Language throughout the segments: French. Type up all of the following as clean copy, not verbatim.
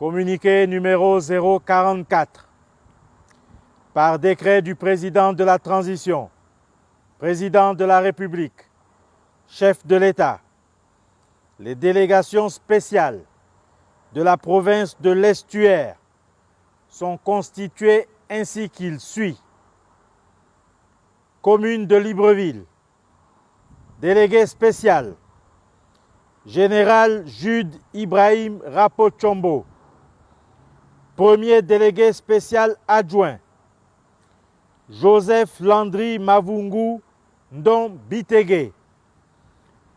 Communiqué numéro 044. Par décret du président de la transition, président de la République, chef de l'État, les délégations spéciales de la province de l'Estuaire sont constituées ainsi qu'il suit. Commune de Libreville, délégué spécial, Général Jude Ibrahim Rapochombo, premier délégué spécial adjoint, Joseph Landry Mavungu Ndom Bitege,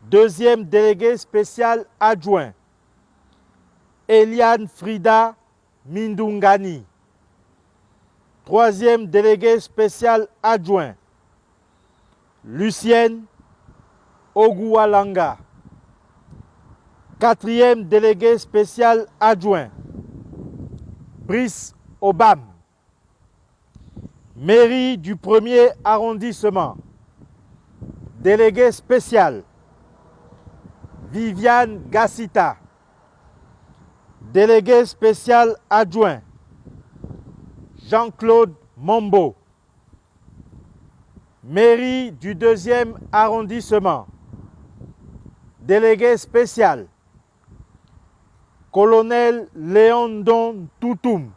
deuxième délégué spécial adjoint, Eliane Frida Mindungani, troisième délégué spécial adjoint, Lucienne Ogualanga, quatrième délégué spécial adjoint, Brice Obam, mairie du 1er arrondissement, délégué spécial, Viviane Gassita, délégué spécial adjoint, Jean-Claude Mombo, mairie du 2e arrondissement, délégué spécial, Colonel Léondon Toutoum,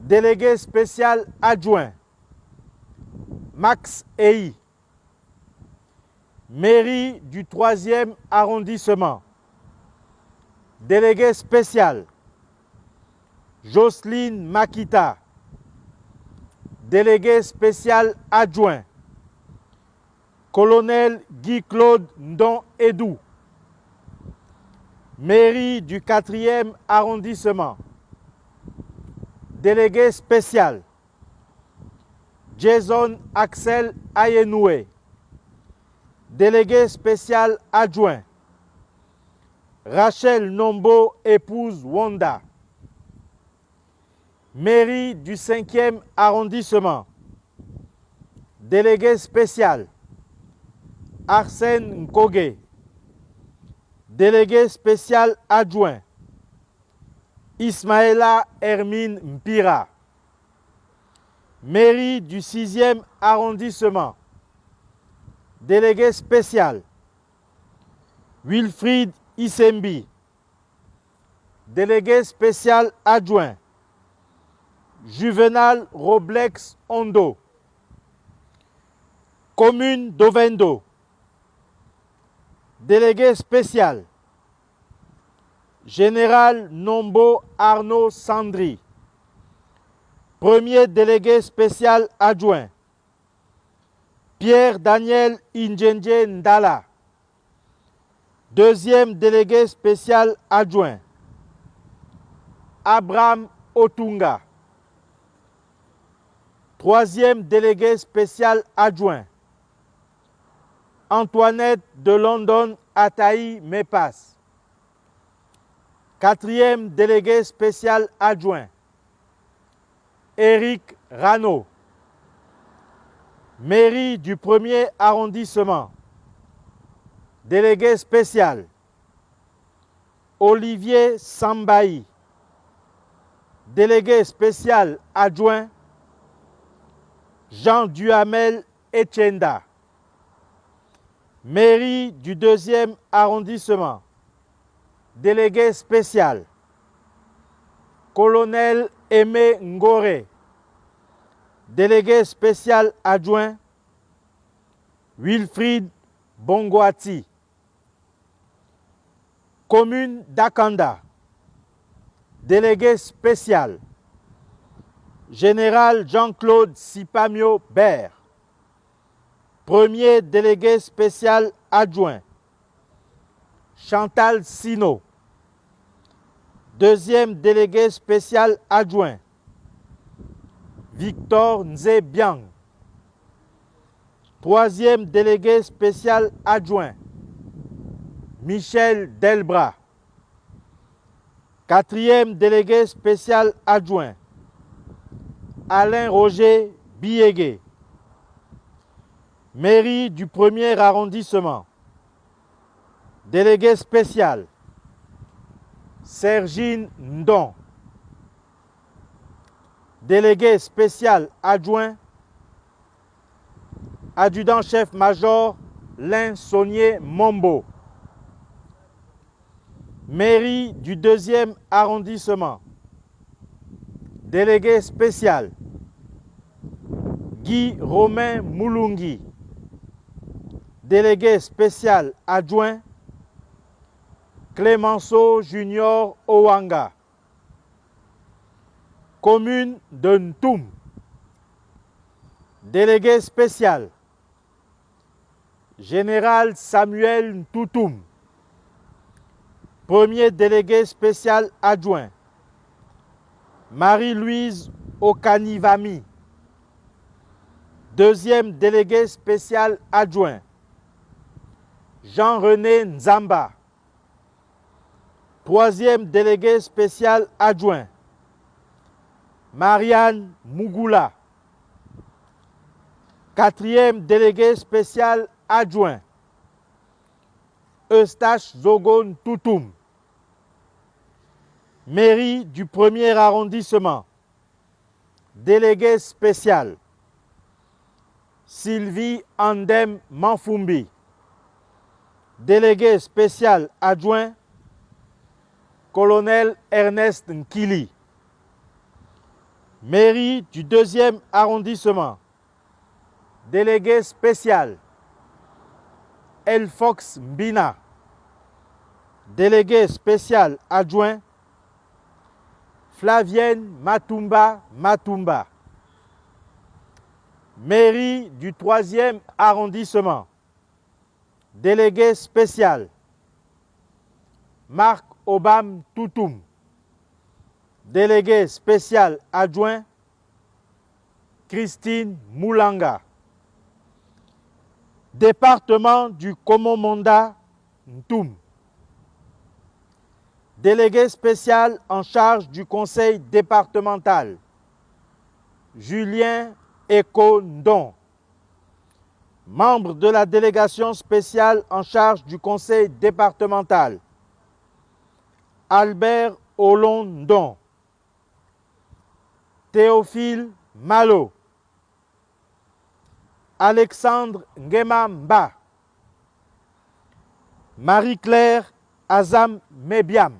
délégué spécial adjoint, Max Ei, mairie du 3e arrondissement, délégué spécial, Jocelyne Makita, délégué spécial adjoint, Colonel Guy-Claude Ndon Edou, mairie du 4e arrondissement, délégué spécial, Jason Axel Ayenoué, délégué spécial adjoint, Rachel Nombo, épouse Wanda, mairie du 5e arrondissement, délégué spécial, Arsène Nkogé, délégué spécial adjoint, Ismaëla Hermine Mpira, mairie du 6e arrondissement, délégué spécial, Wilfried Isembi, délégué spécial adjoint, Juvenal Roblex Ondo, commune d'Ovendo, délégué spécial, Général Nombo Arnaud Sandri, premier délégué spécial adjoint, Pierre Daniel Indjenje Ndala, deuxième délégué spécial adjoint, Abraham Otunga, troisième délégué spécial adjoint, Antoinette de London Ataï Mepas, quatrième délégué spécial adjoint, Éric Rano, mairie du 1er arrondissement, délégué spécial, Olivier Sambaï, délégué spécial adjoint, Jean Duhamel Echenda, mairie du 2e arrondissement, délégué spécial, Colonel Aimé Ngoré, délégué spécial adjoint, Wilfried Bongwati, commune d'Akanda, délégué spécial, Général Jean-Claude Sipamio Ber, premier délégué spécial adjoint, Chantal Sino, deuxième délégué spécial adjoint, Victor Nzebiang, troisième délégué spécial adjoint, Michel Delbras, quatrième délégué spécial adjoint, Alain Roger Biégué, mairie du 1er arrondissement, délégué spécial, Sergine Ndon. Délégué spécial adjoint, adjudant-chef-major Lin Saunier Mombo. Mairie du 2e arrondissement. Délégué spécial Guy Romain Moulungi. Délégué spécial adjoint Clémenceau Junior Owanga. Commune de Ntoum. Délégué spécial Général Samuel Ntoutoum. Premier délégué spécial adjoint Marie-Louise Okanivami. Deuxième délégué spécial adjoint Jean-René Nzamba. Troisième délégué spécial adjoint Marianne Mougoula. Quatrième délégué spécial adjoint Eustache Zogon Toutoum. Mairie du 1er arrondissement. Délégué spécial Sylvie Andem Manfumbi. Délégué spécial adjoint Colonel Ernest Nkili. Mairie du 2e arrondissement. Délégué spécial Elfox Mbina. Délégué spécial adjoint Flavienne Matumba Matumba. Mairie du 3e arrondissement. Délégué spécial Marc Obam Toutoum. Délégué spécial adjoint Christine Moulanga. Département du Komo-Monda Ntoum. Délégué spécial en charge du conseil départemental Julien Eko Ndon. Membre de la délégation spéciale en charge du conseil départemental Albert Olon Ndon. Théophile Malo. Alexandre Ngema Mba. Marie-Claire Azam Mebiam.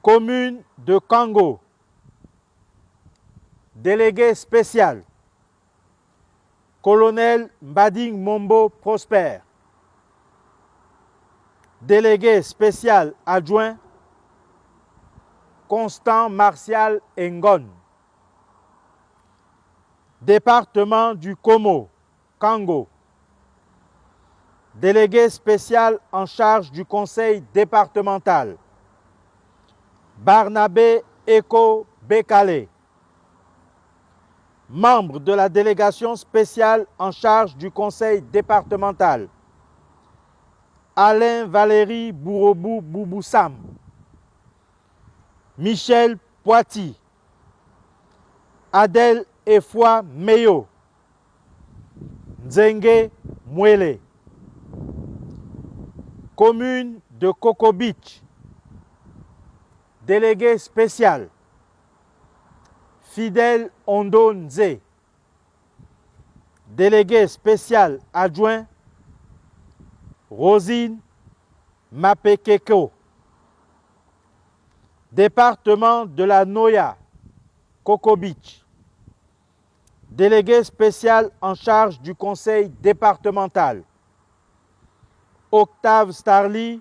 Commune de Kango. Délégué spécial Colonel Mbading Mombo Prosper. Délégué spécial adjoint Constant Martial Engon. Département du Komo, Kango. Délégué spécial en charge du conseil départemental Barnabé Eko Bekale. Membre de la délégation spéciale en charge du conseil départemental Alain Valéry Bourobou Bouboussam. Michel Poiti. Adèle Efwa Meyo. Nzenge Mwele. Commune de Coco Beach. Délégué spécial Fidèle Ondo Nze. Délégué spécial adjoint Rosine Mapekeko. Département de la Noya, Coco Beach. Délégué spécial en charge du conseil départemental Octave Starly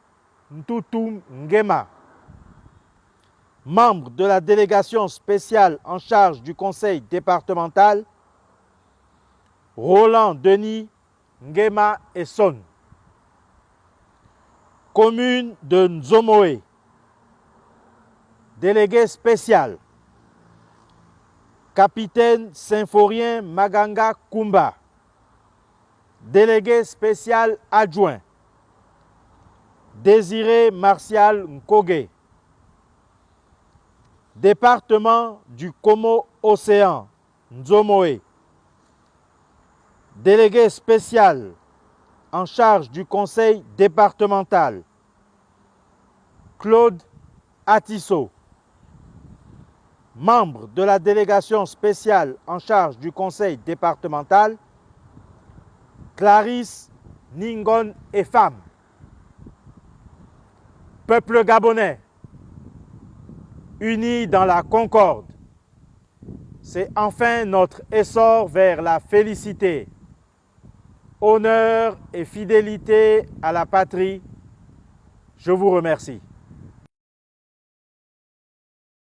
Ntoutoum Ngema. Membre de la délégation spéciale en charge du conseil départemental Roland Denis Ngema Esson. Commune de Nzomoé. Délégué spécial Capitaine Symphorien Maganga Kumba. Délégué spécial adjoint Désiré Martial Nkoge. Département du Komo-Océan, Nzomoé. Délégué spécial en charge du conseil départemental Claude Atisso, membre de la délégation spéciale en charge du conseil départemental, Clarisse Ningon et femme. Peuple gabonais, unis dans la concorde, c'est enfin notre essor vers la félicité. Honneur et fidélité à la patrie, je vous remercie.